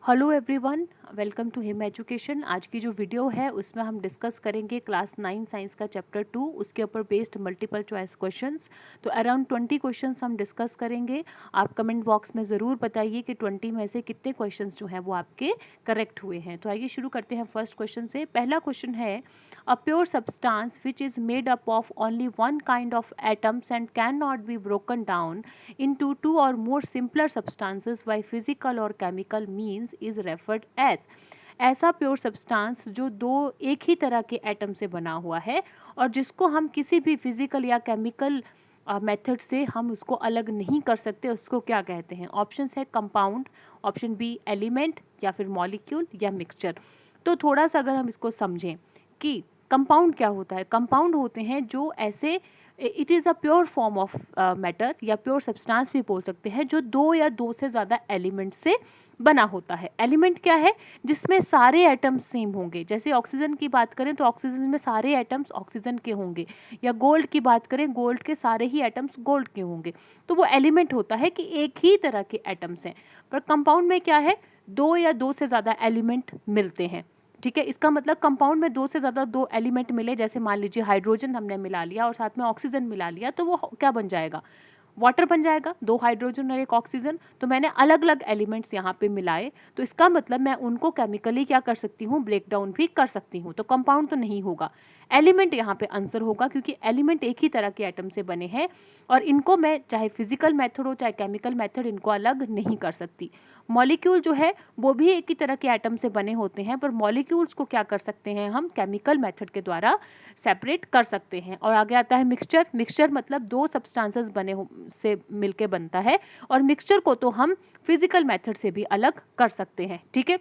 Hello everyone, welcome to Him education. आज की जो वीडियो है उसमें हम डिस्कस करेंगे क्लास 9 साइंस का चैप्टर 2, उसके ऊपर बेस्ड मल्टीपल चॉइस क्वेश्चंस। तो अराउंड 20 क्वेश्चंस हम डिस्कस करेंगे। आप कमेंट बॉक्स में ज़रूर बताइए कि 20 में से कितने क्वेश्चंस जो हैं वो आपके करेक्ट हुए हैं। तो आइए शुरू करते हैं फर्स्ट क्वेश्चन से। पहला क्वेश्चन है, a pure substance which is made up of only one kind of atoms and can not be broken down into two or more simpler substances by physical or chemical means is referred as। ऐसा pure substance जो दो एक ही तरह के atom से बना हुआ है और जिसको हम किसी भी फिजिकल या केमिकल मेथड से हम उसको अलग नहीं कर सकते, उसको क्या कहते हैं? ऑप्शंस है कंपाउंड, ऑप्शन बी एलिमेंट, या फिर मॉलिक्यूल या मिक्सचर। तो थोड़ा सा अगर हम इसको समझें कि कंपाउंड क्या होता है। कंपाउंड होते हैं जो ऐसे, it is a pure form of matter या प्योर सब्सटेंस भी बोल सकते हैं, जो दो या दो से ज़्यादा एलिमेंट से बना होता है। एलिमेंट क्या है? जिसमें सारे एटम्स सेम होंगे। जैसे ऑक्सीजन की बात करें तो ऑक्सीजन में सारे एटम्स ऑक्सीजन के होंगे, या गोल्ड की बात करें गोल्ड के सारे ही एटम्स गोल्ड के होंगे। तो वो एलिमेंट होता है कि एक ही तरह के एटम्स हैं। पर कंपाउंड में क्या है? दो या दो से ज़्यादा एलिमेंट मिलते हैं। ठीक है, इसका मतलब कंपाउंड में दो से ज़्यादा दो एलिमेंट मिले, जैसे मान लीजिए हाइड्रोजन हमने मिला लिया और साथ में ऑक्सीजन मिला लिया, तो वो क्या बन जाएगा? वाटर बन जाएगा। दो हाइड्रोजन और एक ऑक्सीजन, तो मैंने अलग अलग एलिमेंट्स यहाँ पे मिलाए, तो इसका मतलब मैं उनको केमिकली क्या कर सकती हूँ? ब्रेक डाउन भी कर सकती हूँ। तो कंपाउंड तो नहीं होगा, एलिमेंट यहाँ पे आंसर होगा, क्योंकि एलिमेंट एक ही तरह के एटम से बने हैं और इनको मैं चाहे फिजिकल मेथड हो चाहे केमिकल मेथड, इनको अलग नहीं कर सकती। मॉलिक्यूल जो है वो भी एक ही तरह के एटम से बने होते हैं, पर मॉलिक्यूल्स को क्या कर सकते हैं? हम केमिकल मेथड के द्वारा सेपरेट कर सकते हैं। और आगे आता है मिक्सचर। मिक्सचर मतलब दो सब्सटेंसेस से मिलके बनता है, और मिक्सचर को तो हम फिजिकल मेथड से भी अलग कर सकते हैं। ठीक है,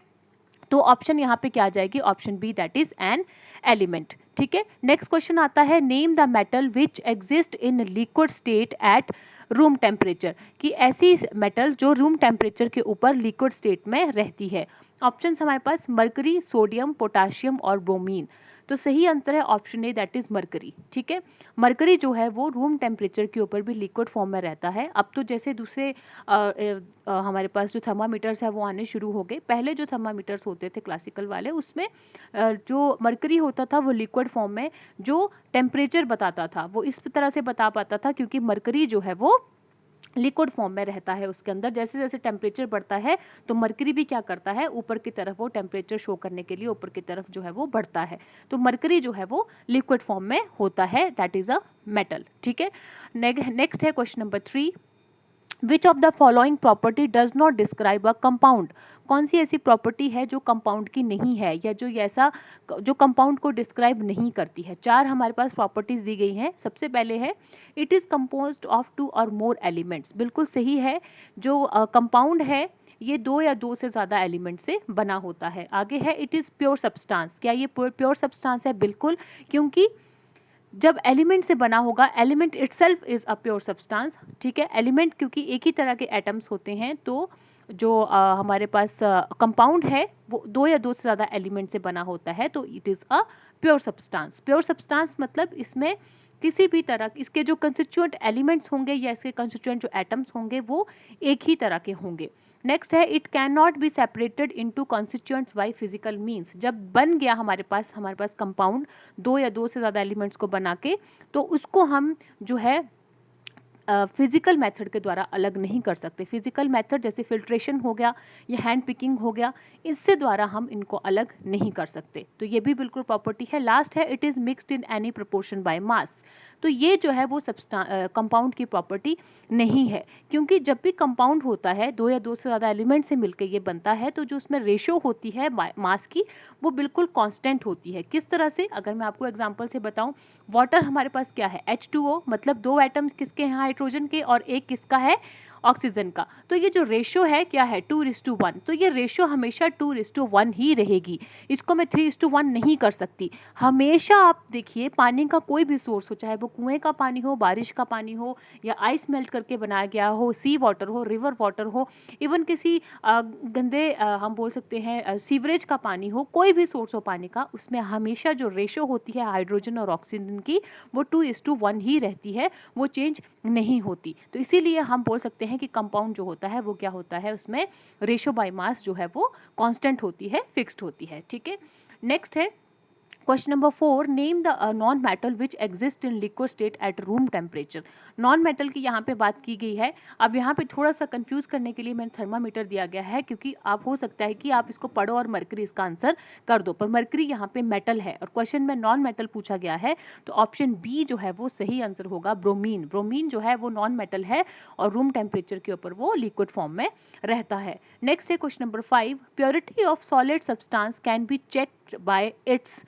तो ऑप्शन यहाँ पे क्या आ जाएगी? Option B, that is an element. ठीक है, नेक्स्ट क्वेश्चन आता है, name the metal which exist in liquid state at room temperature. कि ऐसी मेटल जो रूम टेम्परेचर के ऊपर लिक्विड स्टेट में रहती है। ऑप्शन हमारे पास मरकरी, सोडियम, पोटाशियम और ब्रोमीन। तो सही आंसर है option A, that is mercury. ठीक है, मरकरी जो है वो रूम टेम्परेचर के ऊपर भी लिक्विड फॉर्म में रहता है। अब तो जैसे दूसरे हमारे पास जो थर्मामीटर्स है वो आने शुरू हो गए। पहले जो थर्मामीटर्स होते थे क्लासिकल वाले, उसमें जो मरकरी होता था वो लिक्विड फॉर्म में जो टेम्परेचर बताता था वो इस तरह से बता पाता था, क्योंकि मरकरी जो है वो लिक्विड फॉर्म में रहता है। उसके अंदर जैसे जैसे टेम्परेचर बढ़ता है तो मरकरी भी क्या करता है? ऊपर की तरफ वो टेम्परेचर शो करने के लिए ऊपर की तरफ जो है वो बढ़ता है। तो मरकरी जो है वो लिक्विड फॉर्म में होता है, दैट इज अ मेटल। ठीक है, नेक्स्ट है question number 3, which of the following property does not describe a compound. कौन सी ऐसी प्रॉपर्टी है जो कंपाउंड की नहीं है, या जो ऐसा जो कंपाउंड को डिस्क्राइब नहीं करती है? चार हमारे पास प्रॉपर्टीज दी गई हैं। सबसे पहले है, it is composed of two और मोर एलिमेंट्स। बिल्कुल सही है, जो कंपाउंड है ये दो या दो से ज़्यादा एलिमेंट से बना होता है। आगे है, इट इज़ प्योर सब्सटेंस। क्या ये प्योर सब्सटेंस है? बिल्कुल, क्योंकि जब एलिमेंट से बना होगा, element itself is a pure substance. ठीक है, एलिमेंट क्योंकि एक ही तरह के एटम्स होते हैं, तो जो हमारे पास कंपाउंड है वो दो या दो से ज़्यादा एलिमेंट से बना होता है, तो it is a pure substance. Pure substance मतलब इसमें किसी भी तरह इसके जो कंस्टिट्यूएंट एलिमेंट्स होंगे या इसके कंस्टिट्यूएंट जो एटम्स होंगे वो एक ही तरह के होंगे। नेक्स्ट है, it can not be separated into constituents by physical means. जब बन गया हमारे पास कंपाउंड दो या दो से ज़्यादा एलिमेंट्स को बना के, तो उसको हम जो है फिजिकल मेथड के द्वारा अलग नहीं कर सकते। फिजिकल मेथड जैसे फिल्ट्रेशन हो गया या हैंड पिकिंग हो गया, इससे द्वारा हम इनको अलग नहीं कर सकते। तो ये भी बिल्कुल प्रॉपर्टी है। लास्ट है, it is mixed in any proportion by mass. तो ये जो है वो कंपाउंड की प्रॉपर्टी नहीं है, क्योंकि जब भी कंपाउंड होता है दो या दो से ज़्यादा एलिमेंट से मिलकर ये बनता है, तो जो उसमें रेशो होती है मास की वो बिल्कुल कांस्टेंट होती है। किस तरह से? अगर मैं आपको एग्जांपल से बताऊं, वाटर हमारे पास क्या है? H2O, मतलब दो एटम्स किसके हैं? हाइड्रोजन के, और एक किसका है? ऑक्सीजन का। तो ये जो रेशो है क्या है? 2:1। तो ये रेशो हमेशा 2:1 ही रहेगी, इसको मैं 3:1 नहीं कर सकती। हमेशा आप देखिए, पानी का कोई भी सोर्स हो, चाहे वो कुएं का पानी हो, बारिश का पानी हो, या आइस मेल्ट करके बनाया गया हो, सी वाटर हो, रिवर वाटर हो, इवन किसी गंदे हम बोल सकते हैं सीवरेज का पानी हो, कोई भी सोर्स हो पानी का, उसमें हमेशा जो रेशो होती है हाइड्रोजन और ऑक्सीजन की वो 2:1 ही रहती है, वो चेंज नहीं होती। तो इसीलिए हम बोल सकते हैं कि कंपाउंड जो होता है वो क्या होता है, उसमें रेशो बाय मास जो है वो कांस्टेंट होती है, फिक्स्ड होती है। ठीक है, नेक्स्ट है question number 4, name the non metal which exist in liquid state at room temperature. Non metal की यहाँ पे बात की गई है। अब यहाँ पे थोड़ा सा कंफ्यूज करने के लिए मैंने थर्मामीटर दिया गया है, क्योंकि आप हो सकता है कि आप इसको पढ़ो और मरकरी इसका आंसर कर दो, पर मरकरी यहाँ पे मेटल है और क्वेश्चन में नॉन मेटल पूछा गया है, तो ऑप्शन बी जो है वो सही आंसर होगा, ब्रोमीन। ब्रोमीन जो है वो नॉन मेटल है और रूम टेम्परेचर के ऊपर वो लिक्विड फॉर्म में रहता है। नेक्स्ट है question number 5, purity of solid substance can be checked by it's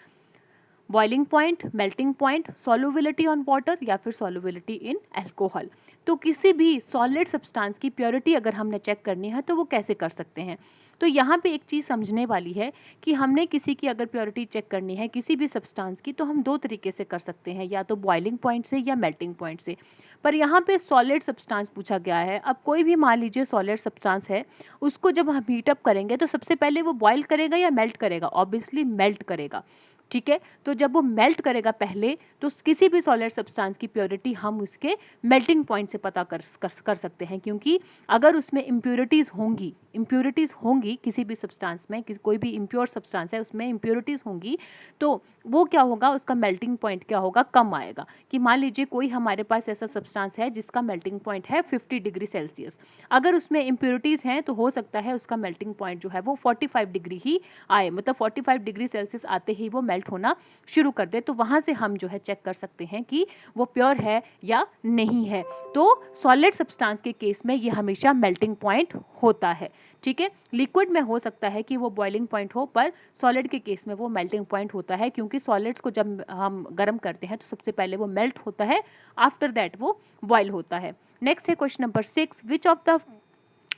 boiling point, melting point, solubility on water या फिर सॉल्युबिलिटी इन अल्कोहल। तो किसी भी सॉलिड सब्सटेंस की प्योरिटी अगर हमने चेक करनी है तो वो कैसे कर सकते हैं। तो यहाँ पे एक चीज़ समझने वाली है कि हमने किसी की अगर प्योरिटी चेक करनी है किसी भी सब्सटेंस की, तो हम दो तरीके से कर सकते हैं, या तो बॉइलिंग पॉइंट से या मेल्टिंग पॉइंट से। पर यहाँ पे सॉलिड सब्सटेंस पूछा गया है। अब कोई भी मान लीजिए सॉलिड सब्सटेंस है, उसको जब हम हीटअप करेंगे तो सबसे पहले वो बॉयल करेगा या मेल्ट करेगा, ऑब्वियसली मेल्ट करेगा। ठीक है, तो जब वो मेल्ट करेगा पहले, तो किसी भी सॉलिड सब्सटेंस की प्योरिटी हम उसके मेल्टिंग पॉइंट से पता कर सकते हैं, क्योंकि अगर उसमें इम्प्योरिटीज़ होंगी किसी भी सब्सटेंस में, कोई भी इम्प्योर सब्सटेंस है उसमें इम्प्योरिटीज़ होंगी, तो वो क्या होगा, उसका मेल्टिंग पॉइंट क्या होगा, कम आएगा। कि मान लीजिए कोई हमारे पास ऐसा सब्सटेंस है जिसका मेल्टिंग पॉइंट है 50 डिग्री सेल्सियस, अगर उसमें इम्प्योरिटीज़ हैं तो हो सकता है उसका मेल्टिंग पॉइंट जो है वो 45 डिग्री ही आए, मतलब 45 डिग्री सेल्सियस आते ही वो मेल्ट होना शुरू कर दे। तो वहाँ से हम जो है चेक कर सकते हैं कि वो प्योर है या नहीं है। तो सॉलिड सब्सटेंस के केस में ये हमेशा मेल्टिंग पॉइंट होता है। ठीक है, लिक्विड में हो सकता है कि वो बॉइलिंग पॉइंट हो, पर सॉलिड के केस में वो मेल्टिंग पॉइंट होता है, क्योंकि सॉलिड्स को जब हम गर्म करते हैं तो सबसे पहले वो मेल्ट होता है, आफ्टर दैट वो बॉयल होता है। नेक्स्ट है question number 6, which of the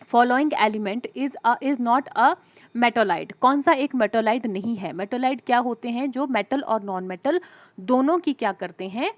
following element is not a मेटोलाइट। कौन सा एक मेटोलाइट नहीं है। मेटोलाइट क्या होते हैं, जो मेटल और नॉन मेटल दोनों की क्या करते हैं,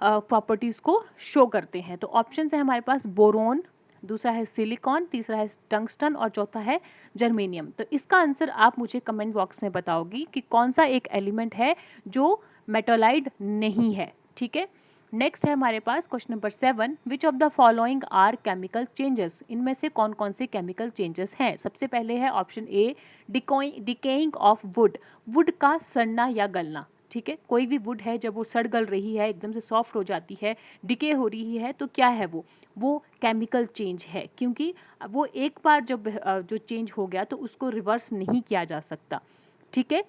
प्रॉपर्टीज को शो करते हैं। तो ऑप्शन है हमारे पास बोरोन, दूसरा है सिलिकॉन, तीसरा है टंगस्टन और चौथा है जर्मेनियम। तो इसका आंसर आप मुझे कमेंट बॉक्स में बताओगी कि कौन सा एक एलिमेंट है जो मेटोलाइट नहीं है। ठीक है, नेक्स्ट है हमारे पास question number 7, which of the following are chemical changes. इनमें से कौन कौन से केमिकल चेंजेस हैं। सबसे पहले है option A, decaying of would, would का सड़ना या गलना। ठीक है, कोई भी वुड है जब वो सड़ गल रही है, एकदम से सॉफ्ट हो जाती है, डिके हो रही है, तो क्या है वो केमिकल चेंज है, क्योंकि वो एक बार जब जो चेंज हो गया तो उसको रिवर्स नहीं किया जा सकता। ठीक है,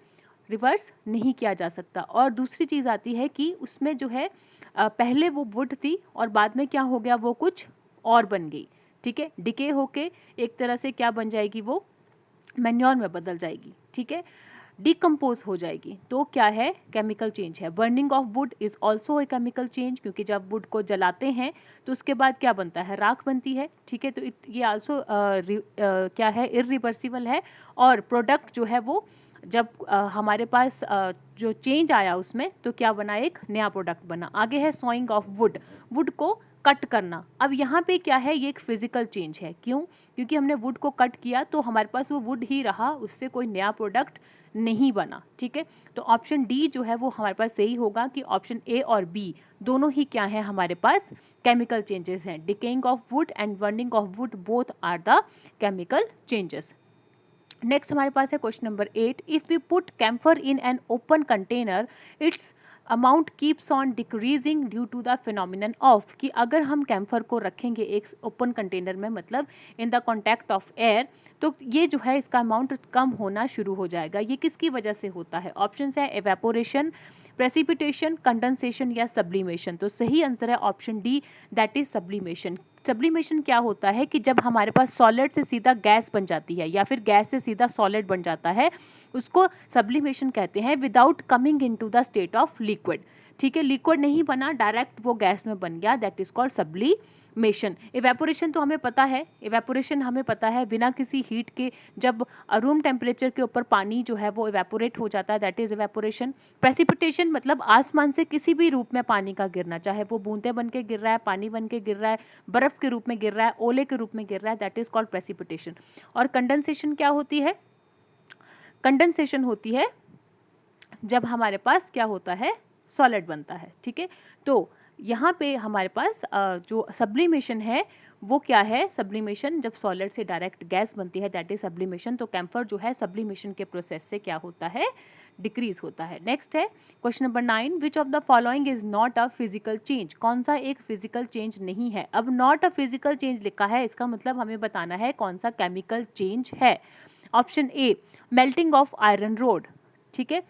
रिवर्स नहीं किया जा सकता। और दूसरी चीज़ आती है कि उसमें जो है पहले वो वुड थी और बाद में क्या हो गया, वो कुछ और बन गई। ठीक है, डिके होके एक तरह से क्या बन जाएगी, वो मैन्योर में बदल जाएगी। ठीक है, डिकम्पोज हो जाएगी। तो क्या है, केमिकल चेंज है। Burning of would is also a chemical change, क्योंकि जब वुड को जलाते हैं तो उसके बाद क्या बनता है, राख बनती है। ठीक है, तो ये आल्सो क्या है, इरिवर्सिबल है। और प्रोडक्ट जो है वो जब हमारे पास जो चेंज आया उसमें, तो क्या बना, एक नया प्रोडक्ट बना। आगे है सॉइंग ऑफ वुड, वुड को कट करना। अब यहाँ पे क्या है, ये एक फिजिकल चेंज है। क्यों, क्योंकि हमने वुड को कट किया तो हमारे पास वो वुड ही रहा, उससे कोई नया प्रोडक्ट नहीं बना। ठीक है, तो ऑप्शन डी जो है वो हमारे पास सही होगा कि ऑप्शन ए और बी दोनों ही क्या है हमारे पास, केमिकल चेंजेस हैं। Decaying of wood and burning of wood both are the chemical changes. Next हमारे पास है question number 8, if we put camphor in an open container its amount keeps on decreasing due to the phenomenon of. कि अगर हम camphor को रखेंगे एक open container में, मतलब in the contact of air, तो ये जो है इसका अमाउंट कम होना शुरू हो जाएगा। ये किसकी वजह से होता है। ऑप्शन है एवेपोरेशन, प्रेसिपिटेशन, कंडेंसेशन या सब्लिमेशन। तो सही आंसर है option D, that is sublimation. Sublimation क्या होता है कि जब हमारे पास सॉलिड से सीधा गैस बन जाती है या फिर गैस से सीधा सॉलिड बन जाता है, उसको सब्लिमेशन कहते हैं, without coming into the state of liquid. ठीक है, लिक्विड नहीं बना, डायरेक्ट वो गैस में बन गया, that is called sublimation. Evaporation तो हमें पता है, इवेपोरेशन हमें पता है बिना किसी हीट के जब रूम टेम्परेचर के ऊपर पानी जो है वो इवेपोरेट हो जाता है, दैट इज इवेपोरेशन। प्रेसिपिटेशन मतलब आसमान से किसी भी रूप में पानी का गिरना, चाहे वो बूंदे बन के गिर रहा है, पानी बन के गिर रहा है, बर्फ के रूप में गिर रहा है, ओले के रूप में गिर रहा है, दैट इज कॉल्ड प्रेसिपिटेशन। और कंडेंसेशन क्या होती है, कंडेंसेशन होती है जब हमारे पास क्या होता है, सॉलिड बनता है। ठीक है, तो यहाँ पे हमारे पास जो सब्लिमेशन है वो क्या है, सब्लिमेशन जब सॉलिड से डायरेक्ट गैस बनती है दैट इज सब्लिमेशन। तो कैम्फर जो है सब्लिमेशन के प्रोसेस से क्या होता है, डिक्रीज होता है। नेक्स्ट है question number 9, which of the following is not a physical change, कौन सा एक फिजिकल चेंज नहीं है। अब नॉट अ फिजिकल चेंज लिखा है, इसका मतलब हमें बताना है कौन सा केमिकल चेंज है। Option A, melting of iron rod, ठीक है,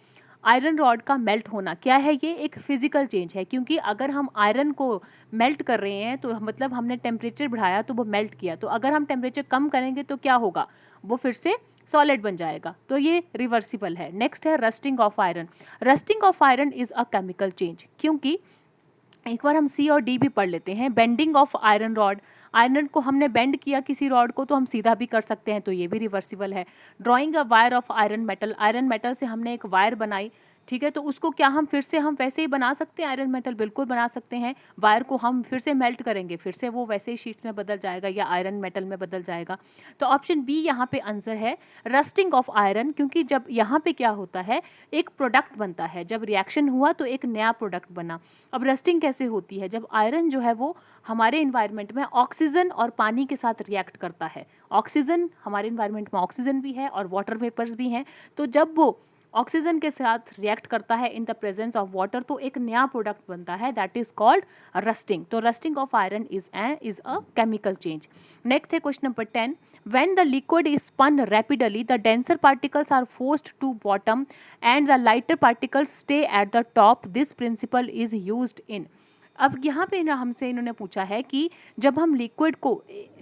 आयरन रॉड का मेल्ट होना क्या है, ये एक फिजिकल चेंज है, क्योंकि अगर हम आयरन को मेल्ट कर रहे हैं तो मतलब हमने टेम्परेचर बढ़ाया तो वो मेल्ट किया, तो अगर हम टेम्परेचर कम करेंगे तो क्या होगा, वो फिर से सॉलिड बन जाएगा, तो ये रिवर्सिबल है। नेक्स्ट है rusting of iron, rusting of iron is a chemical change, क्योंकि एक बार हम सी और डी भी पढ़ लेते हैं। Bending of iron rod, iron को हमने बेंड किया किसी रॉड को तो हम सीधा भी कर सकते हैं, तो ये भी रिवर्सिबल है। Drawing a wire of iron metal, iron metal से हमने एक वायर बनाई, ठीक है, तो उसको क्या हम फिर से हम वैसे ही बना सकते हैं, आयरन मेटल बिल्कुल बना सकते हैं। वायर को हम फिर से मेल्ट करेंगे, फिर से वो वैसे ही शीट्स में बदल जाएगा या आयरन मेटल में बदल जाएगा। तो ऑप्शन बी यहाँ पे आंसर है, रस्टिंग ऑफ आयरन, क्योंकि जब यहाँ पे क्या होता है, एक प्रोडक्ट बनता है, जब रिएक्शन हुआ तो एक नया प्रोडक्ट बना। अब रस्टिंग कैसे होती है, जब आयरन जो है वो हमारे इन्वायरमेंट में ऑक्सीजन और पानी के साथ रिएक्ट करता है। ऑक्सीजन, हमारे इन्वायरमेंट में ऑक्सीजन भी है और वाटर वेपर्स भी हैं, तो जब वो ऑक्सीजन के साथ रिएक्ट करता है in the presence of water तो एक नया प्रोडक्ट बनता है, दैट इज कॉल्ड रस्टिंग। तो rusting of iron is a chemical change. Next है question number 10, when the liquid is spun rapidly the denser particles are forced to bottom and the lighter particles stay at the top, this principle is used in। अब यहाँ पे ना हमसे इन्होंने पूछा है कि जब हम लिक्विड को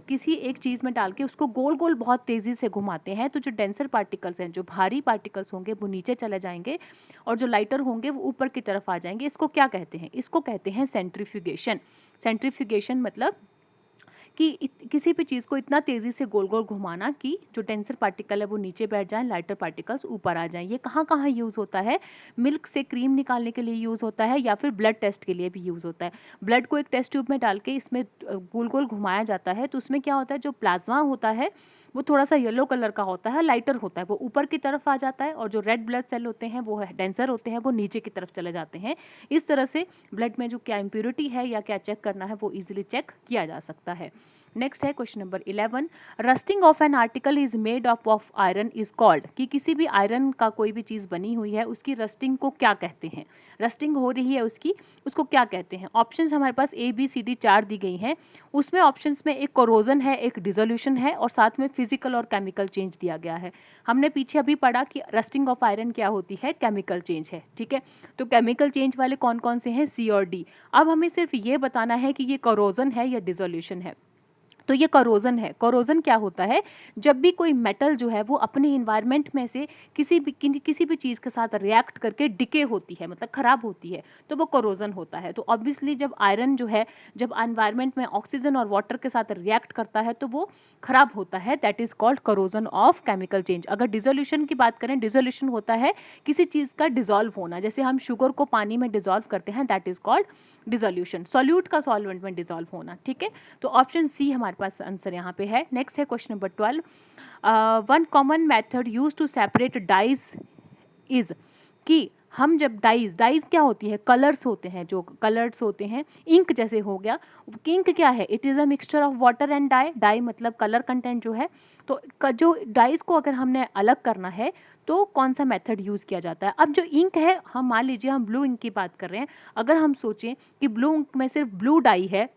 किसी एक चीज़ में डाल के उसको गोल गोल बहुत तेज़ी से घुमाते हैं तो जो डेंसर पार्टिकल्स हैं, जो भारी पार्टिकल्स होंगे वो नीचे चले जाएंगे और जो लाइटर होंगे वो ऊपर की तरफ आ जाएंगे। इसको क्या कहते हैं, इसको कहते हैं सेंट्रीफ्यूगेशन। सेंट्रीफ्यूगेशन मतलब कि किसी भी चीज़ को इतना तेज़ी से गोल गोल घुमाना कि जो डेंसर पार्टिकल है वो नीचे बैठ जाएं, लाइटर पार्टिकल्स ऊपर आ जाएं। ये कहाँ कहाँ यूज़ होता है, मिल्क से क्रीम निकालने के लिए यूज़ होता है या फिर ब्लड टेस्ट के लिए भी यूज़ होता है। ब्लड को एक टेस्ट ट्यूब में डाल के इसमें गोल गोल घुमाया जाता है तो उसमें क्या होता है, जो प्लाज्मा होता है वो थोड़ा सा येलो कलर का होता है, लाइटर होता है, वो ऊपर की तरफ आ जाता है और जो रेड ब्लड सेल होते हैं वो डेंसर होते हैं, वो नीचे की तरफ चले जाते हैं। इस तरह से ब्लड में जो क्या इम्प्योरिटी है या क्या चेक करना है वो इजीली चेक किया जा सकता है। नेक्स्ट है question number 11, rusting of an article is made up of iron is called, कि किसी भी आयरन का कोई भी चीज़ बनी हुई है उसकी रस्टिंग को क्या कहते हैं, रस्टिंग हो रही है उसकी, उसको क्या कहते हैं। ऑप्शंस हमारे पास ए बी सी डी 4 दी गई हैं, उसमें ऑप्शंस में एक कोरोजन है, एक डिसोल्यूशन है और साथ में फिजिकल और केमिकल चेंज दिया गया है। हमने पीछे अभी पढ़ा कि रस्टिंग ऑफ आयरन क्या होती है, केमिकल चेंज है, ठीक है। तो केमिकल चेंज वाले कौन कौन से हैं, सी और डी। अब हमें सिर्फ ये बताना है कि ये कोरोजन है या डिसोल्यूशन है। तो ये कोरोजन है। कोरोजन क्या होता है, जब भी कोई मेटल जो है वो अपने इन्वायरमेंट में से किसी भी चीज़ के साथ रिएक्ट करके डिके होती है, मतलब खराब होती है, तो वो कोरोजन होता है। तो ऑब्वियसली जब आयरन जो है जब एनवायरमेंट में ऑक्सीजन और वाटर के साथ रिएक्ट करता है तो वो खराब होता है, that is called corrosion of chemical change. अगर डिसोल्यूशन की बात करें, डिसोल्यूशन होता है किसी चीज़ का डिजोल्व होना, जैसे हम शुगर को पानी में डिजोल्व करते हैं, that is called dissolution. Solute का सॉल्वेंट में डिजोल्व होना, ठीक है। तो ऑप्शन सी हमारे पास आंसर यहाँ पे है। नेक्स्ट है question number 12, one common method use to separate dyes is, कि हम जब डाइज क्या होती है, कलर्स होते हैं, जो कलर्स होते हैं, इंक जैसे हो गया, इंक क्या है, it is a mixture of water and dye, dye मतलब कलर कंटेंट जो है। तो जो डाइज को अगर हमने अलग करना है तो कौन सा मेथड यूज़ किया जाता है। अब जो इंक है, हम मान लीजिए हम ब्लू इंक की बात कर रहे हैं, अगर हम सोचें कि ब्लू इंक में सिर्फ ब्लू डाई है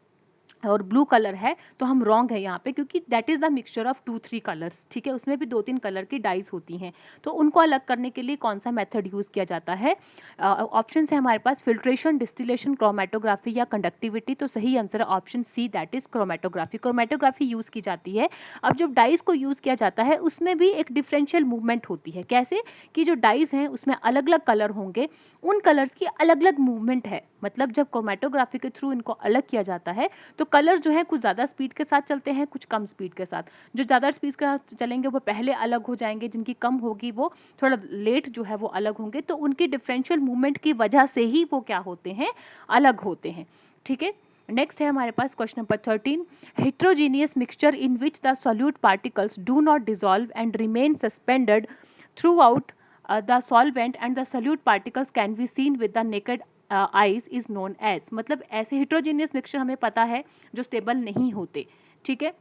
और ब्लू कलर है तो हम रॉन्ग है यहाँ पे, क्योंकि that is the mixture of 2-3 colours, ठीक है, उसमें भी 2-3 कलर की डाइज होती हैं। तो उनको अलग करने के लिए कौन सा मेथड यूज़ किया जाता है। ऑप्शन है हमारे पास फिल्ट्रेशन, डिस्टिलेशन, क्रोमेटोग्राफी या कंडक्टिविटी। तो सही आंसर है option C, that is chromatography. Chromatography use की जाती है। अब जब डाइज को यूज़ किया जाता है उसमें भी एक डिफरेंशियल मूवमेंट होती है, कैसे कि जो डाइज हैं उसमें अलग अलग कलर होंगे, उन कलर्स की अलग अलग मूवमेंट है। मतलब जब क्रोमेटोग्राफी के थ्रू इनको अलग किया जाता है तो कलर जो है कुछ ज़्यादा स्पीड के साथ चलते हैं, कुछ कम स्पीड के साथ। जो ज़्यादा स्पीड के साथ चलेंगे वो पहले अलग हो जाएंगे, जिनकी कम होगी वो थोड़ा लेट जो है वो अलग होंगे। तो उनकी डिफरेंशियल मूवमेंट की वजह से ही वो क्या होते हैं, अलग होते हैं, ठीक है। नेक्स्ट है हमारे पास question number 13, heterogeneous mixture in which the solute particles do not dissolve and remain suspended throughout the solvent and the solute particles can be seen with the naked eyes is known as, मतलब ऐसे heterogeneous mixture हमें पता है जो stable नहीं होते, ठीक है,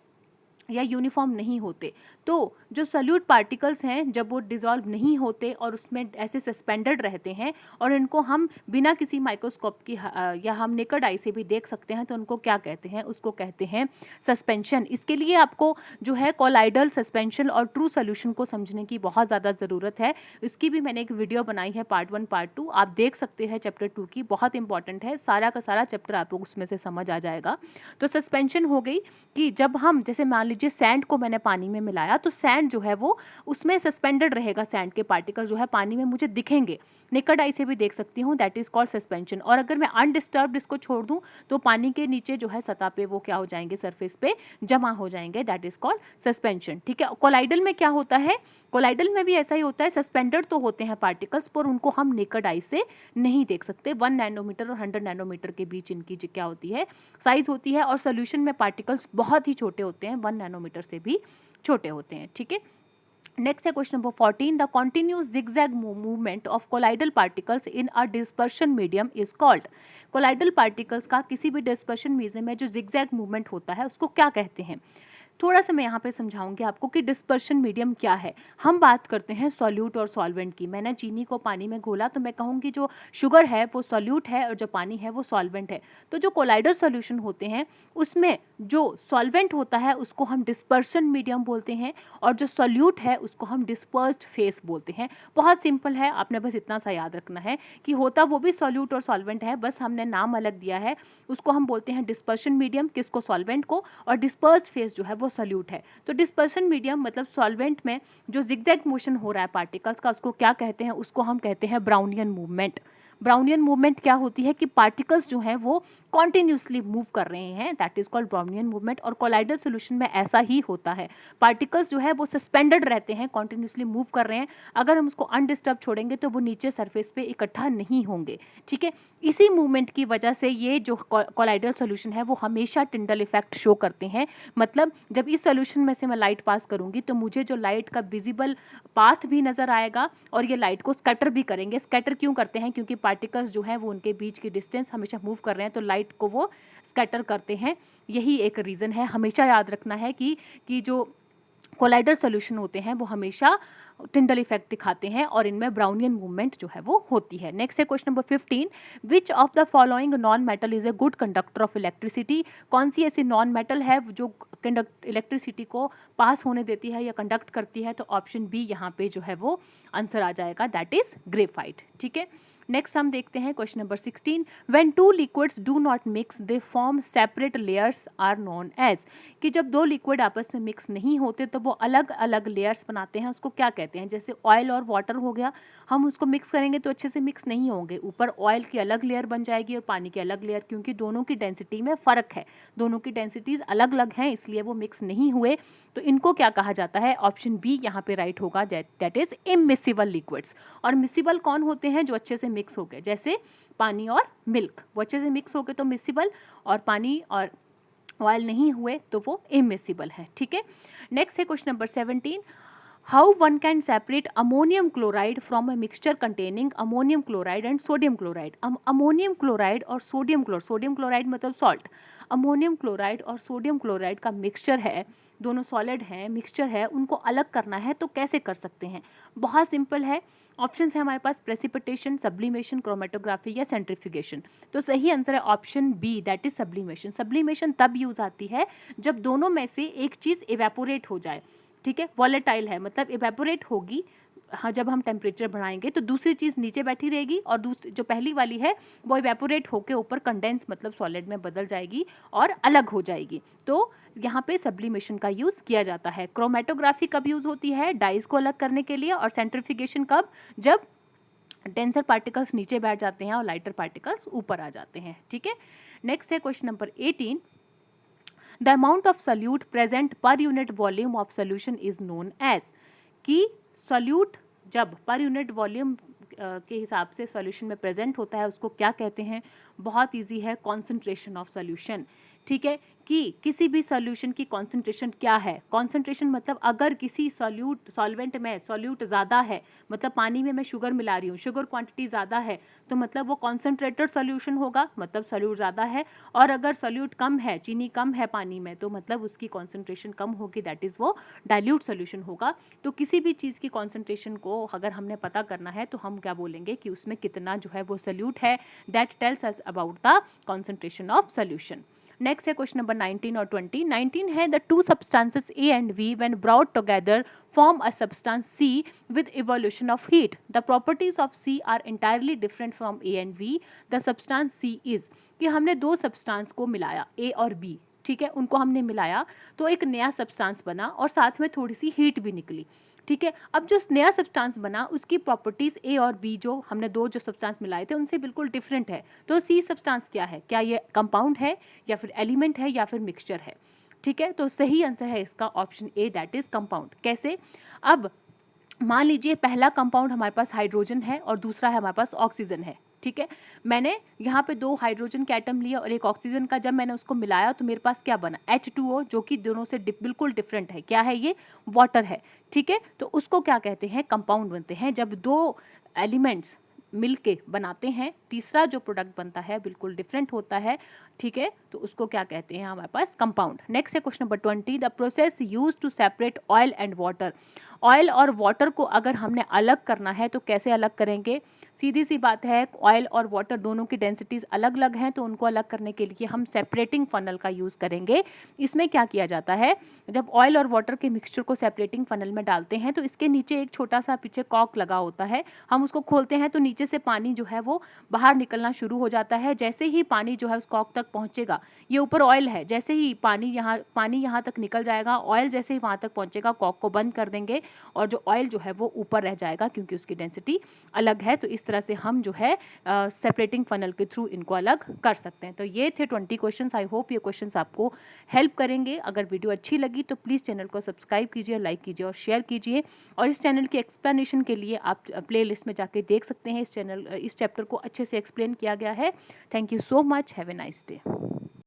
या यूनिफॉर्म नहीं होते। तो जो सॉल्यूट पार्टिकल्स हैं जब वो डिसॉल्व नहीं होते और उसमें ऐसे सस्पेंडेड रहते हैं और इनको हम बिना किसी माइक्रोस्कोप की या हम नेकेड आई से भी देख सकते हैं, तो उनको क्या कहते हैं, उसको कहते हैं सस्पेंशन। इसके लिए आपको जो है कोलाइडल, सस्पेंशन और ट्रू सोल्यूशन को समझने की बहुत ज़्यादा ज़रूरत है। इसकी भी मैंने एक वीडियो बनाई है पार्ट 1 पार्ट 2, आप देख सकते हैं चैप्टर 2 की, बहुत इंपॉर्टेंट है, सारा का सारा चैप्टर आपको उसमें से समझ आ जाएगा। तो सस्पेंशन हो गई कि जब हम, जैसे मान लीजिए सैंड को मैंने पानी में मिलाया, तो सैंड जो है वो उसमें सस्पेंडेड रहेगा, सैंड के पार्टिकल जो है पानी में मुझे दिखेंगे, नेकेड आई से भी देख सकती हूँ, दैट इज कॉल्ड सस्पेंशन। और अगर मैं अनडिस्टर्ब्ड इसको छोड़ दूं तो पानी के नीचे जो है सतह पे वो क्या हो जाएंगे, सरफेस पे जमा हो जाएंगे, दैट इज कॉल्ड सस्पेंशन, ठीक है। कोलाइडल में क्या होता है, कोलाइडल में भी ऐसा ही होता है, सस्पेंडेड तो होते हैं पार्टिकल्स पर उनको हम नेकेड आई से नहीं देख सकते। 1 नैनोमीटर और 100 नैनोमीटर के बीच इनकी जो क्या होती है, साइज होती है, और सोल्यूशन में पार्टिकल्स बहुत ही छोटे होते हैं, 1 नैनोमीटर से भी छोटे होते हैं, ठीक है। नेक्स्ट है question number 14, the continuous zigzag movement of colloidal particles in a dispersion medium is called. Colloidal particles का किसी भी डिस्पर्शन मीडियम में जो zigzag मूवमेंट होता है उसको क्या कहते हैं। थोड़ा सा मैं यहाँ पे समझाऊंगी आपको कि डिस्पर्शन मीडियम क्या है। हम बात करते हैं सॉल्यूट और सॉल्वेंट की। मैंने चीनी को पानी में घोला तो मैं कहूँगी जो शुगर है वो सॉल्यूट है और जो पानी है वो सॉल्वेंट है। तो जो कोलाइडल सॉल्यूशन होते हैं उसमें जो सॉल्वेंट होता है उसको हम डिस्पर्शन मीडियम बोलते हैं और जो सॉल्यूट है उसको हम डिस्पर्स्ड फेस बोलते हैं। बहुत सिंपल है, आपने बस इतना सा याद रखना है कि होता वो भी सॉल्यूट और सॉल्वेंट है, बस हमने नाम अलग दिया है। उसको हम बोलते हैं डिस्पर्शन मीडियम, किसको, सॉल्वेंट को, और डिस्पर्स्ड फेस जो है वो सॉल्यूट है। तो डिस्पर्शन मीडियम मतलब सॉल्वेंट में जो जिगजैग मोशन हो रहा है पार्टिकल्स का उसको क्या कहते हैं, उसको हम कहते हैं ब्राउनियन मूवमेंट। ब्राउनियन मूवमेंट क्या होती है कि पार्टिकल्स जो हैं वो कॉन्टिन्यूसली मूव कर रहे हैं, that is called Brownian movement. और कोलाइडल सॉल्यूशन में ऐसा ही होता है, पार्टिकल्स जो है वो सस्पेंडेड रहते हैं, कॉन्टिन्यूसली मूव कर रहे हैं। अगर हम उसको अनडिस्टर्ब छोड़ेंगे तो वो नीचे सरफेस पे इकट्ठा नहीं होंगे, ठीक है। इसी मूवमेंट की वजह से ये जो कोलाइडल सॉल्यूशन है वो हमेशा टिंडल इफेक्ट शो करते हैं। मतलब जब इस सॉल्यूशन में से मैं लाइट पास करूंगी तो मुझे जो लाइट का विजिबल पाथ भी नजर आएगा और ये लाइट को स्कैटर भी करेंगे। स्कैटर क्यों करते हैं, क्योंकि पार्टिकल्स जो है वो उनके बीच की डिस्टेंस हमेशा मूव कर रहे हैं तो लाइट को वो स्कैटर करते हैं। यही एक रीज़न है, हमेशा याद रखना है कि जो कोलाइडल सॉल्यूशन होते हैं वो हमेशा टिंडल इफेक्ट दिखाते हैं और इनमें ब्राउनियन मूवमेंट जो है वो होती है। नेक्स्ट है question number 15, which of the following non metal is a good conductor of electricity. कौन सी ऐसी नॉन मेटल है जो इलेक्ट्रिसिटी को पास होने देती है या कंडक्ट करती है, तो ऑप्शन बी यहाँ पे जो है वो आंसर आ जाएगा, दैट इज ग्रेफाइट, ठीक है। नेक्स्ट हम देखते हैं question number 16, when two liquids do not mix they form separate layers are known as. कि जब दो लिक्विड आपस में मिक्स नहीं होते तो वो अलग अलग लेयर्स बनाते हैं, उसको क्या कहते हैं। जैसे ऑयल और वाटर हो गया, हम उसको मिक्स करेंगे तो अच्छे से मिक्स नहीं होंगे, ऊपर ऑयल की अलग लेयर बन जाएगी और पानी की अलग लेयर, क्योंकि दोनों की डेंसिटी में फ़र्क है, दोनों की डेंसिटीज अलग अलग हैं, इसलिए वो मिक्स नहीं हुए। तो इनको क्या कहा जाता है, ऑप्शन बी यहाँ पे राइट होगा, दैट इज इमिसिबल लिक्विड्स। और मिसिबल कौन होते हैं, जो अच्छे से मिक्स हो गए, जैसे पानी और मिल्क, वो अच्छे से मिक्स हो गए तो मिसिबल, और पानी और ऑयल नहीं हुए तो वो इमिसिबल है, ठीक है। नेक्स्ट है question number 17, how one can separate ammonium chloride from a mixture containing ammonium chloride and sodium chloride. Ammonium chloride और सोडियम क्लोराइड मतलब सॉल्ट, अमोनियम क्लोराइड और सोडियम क्लोराइड का मिक्सचर है, दोनों सॉलिड हैं, मिक्सचर है, उनको अलग करना है तो कैसे कर सकते हैं। बहुत सिंपल है, ऑप्शंस है हमारे पास, प्रेसिपिटेशन, सब्लिमेशन, क्रोमेटोग्राफी या सेंट्रीफ्यूगेशन। तो सही आंसर है option B, that is sublimation. Sublimation तब यूज आती है जब दोनों में से एक चीज इवेपोरेट हो जाए, ठीक है, वॉलेटाइल है मतलब इवेपोरेट होगी। हाँ, जब हम टेम्परेचर बढ़ाएंगे तो दूसरी चीज़ नीचे बैठी रहेगी और दूसरी जो पहली वाली है वो इवेपोरेट होके ऊपर कंडेंस मतलब सॉलिड में बदल जाएगी और अलग हो जाएगी। तो यहाँ पे सब्लिमेशन का यूज़ किया जाता है। क्रोमेटोग्राफी कब यूज़ होती है, डाइज को अलग करने के लिए, और सेंट्रीफ्यूगेशन कब, जब डेंसर पार्टिकल्स नीचे बैठ जाते हैं और लाइटर पार्टिकल्स ऊपर आ जाते हैं, ठीक है। नेक्स्ट है question number 18, the amount of solute present per unit volume of solution is known as. कि सॉल्यूट जब पर यूनिट वॉल्यूम के हिसाब से सॉल्यूशन में प्रेजेंट होता है उसको क्या कहते हैं। बहुत इजी है, कॉन्सेंट्रेशन ऑफ सॉल्यूशन, ठीक है। कि किसी भी सॉल्यूशन की कॉन्सेंट्रेशन क्या है। कॉन्सेंट्रेशन मतलब अगर किसी सॉल्वेंट में सॉल्यूट ज़्यादा है, मतलब पानी में मैं शुगर मिला रही हूँ, शुगर क्वांटिटी ज़्यादा है, तो मतलब वो कॉन्सेंट्रेटेड सॉल्यूशन होगा, मतलब सॉल्यूट ज़्यादा है। और अगर सॉल्यूट कम है, चीनी कम है पानी में, तो मतलब उसकी कॉन्सेंट्रेशन कम होगी, दैट इज़ वो डाइल्यूट सॉल्यूशन होगा। तो किसी भी चीज़ की कॉन्सेंट्रेशन को अगर हमने पता करना है तो हम क्या बोलेंगे कि उसमें कितना जो है वो सॉल्यूट है, that tells us about the concentration of solution. Next है क्वेश्चन नंबर 19 और 20। 19 है the two substances A and V when brought together form a substance C with evolution of heat. The properties of C are entirely different from A and V. The substance C is, कि हमने दो substance को मिलाया A और B, ठीक है, उनको हमने मिलाया तो एक नया सब्सटेंस बना और साथ में थोड़ी सी हीट भी निकली, ठीक है। अब जो नया सब्सटेंस बना उसकी प्रॉपर्टीज ए और बी, जो हमने दो जो सब्सटेंस मिलाए थे उनसे बिल्कुल डिफरेंट है। तो सी सब्सटेंस क्या है, क्या ये कंपाउंड है या फिर एलिमेंट है या फिर मिक्सचर है, ठीक है। तो सही आंसर है इसका option A, that is compound. कैसे? अब मान लीजिए पहला कंपाउंड हमारे पास हाइड्रोजन है और दूसरा है हमारे पास ऑक्सीजन है, ठीक है। मैंने यहाँ पे दो हाइड्रोजन के एटम लिए और एक ऑक्सीजन का, जब मैंने उसको मिलाया तो मेरे पास क्या बना, H2O, जो कि दोनों से बिल्कुल डिफरेंट है। क्या है ये? वाटर है, ठीक है। तो उसको क्या कहते हैं? कंपाउंड बनते हैं। जब दो एलिमेंट्स मिलके बनाते हैं, तीसरा जो प्रोडक्ट बनता है बिल्कुल डिफरेंट होता है, ठीक है, तो उसको क्या कहते हैं हमारे पास? कंपाउंड। नेक्स्ट है question number 20। The process use to separate oil and water. Oil और वाटर को अगर हमने अलग करना है तो कैसे अलग करेंगे? सीधी सी बात है, ऑयल और वाटर दोनों की डेंसिटीज अलग अलग हैं, तो उनको अलग करने के लिए हम सेपरेटिंग फनल का यूज़ करेंगे। इसमें क्या किया जाता है, जब ऑयल और वाटर के मिक्सचर को सेपरेटिंग फनल में डालते हैं तो इसके नीचे एक छोटा सा पीछे कॉक लगा होता है, हम उसको खोलते हैं तो नीचे से पानी जो है वो बाहर निकलना शुरू हो जाता है। जैसे ही पानी जो है उस कॉक तक पहुंचेगा, ये ऊपर ऑयल है, जैसे ही पानी यहाँ तक निकल जाएगा, ऑयल जैसे ही वहाँ तक पहुंचेगा कॉक को बंद कर देंगे और जो ऑयल जो है वो ऊपर रह जाएगा क्योंकि उसकी डेंसिटी अलग है। तो इस तरह से हम जो है सेपरेटिंग फनल के थ्रू इनको अलग कर सकते हैं। तो ये थे 20 क्वेश्चंस। आई होप ये क्वेश्चंस आपको हेल्प करेंगे। अगर वीडियो अच्छी लगी तो प्लीज़ चैनल को सब्सक्राइब कीजिए, लाइक कीजिए और शेयर कीजिए। और इस चैनल की एक्सप्लेनेशन के लिए आप प्ले लिस्ट में जाके देख सकते हैं। इस चैप्टर को अच्छे से एक्सप्लेन किया गया है। Thank you so much. Have a nice day.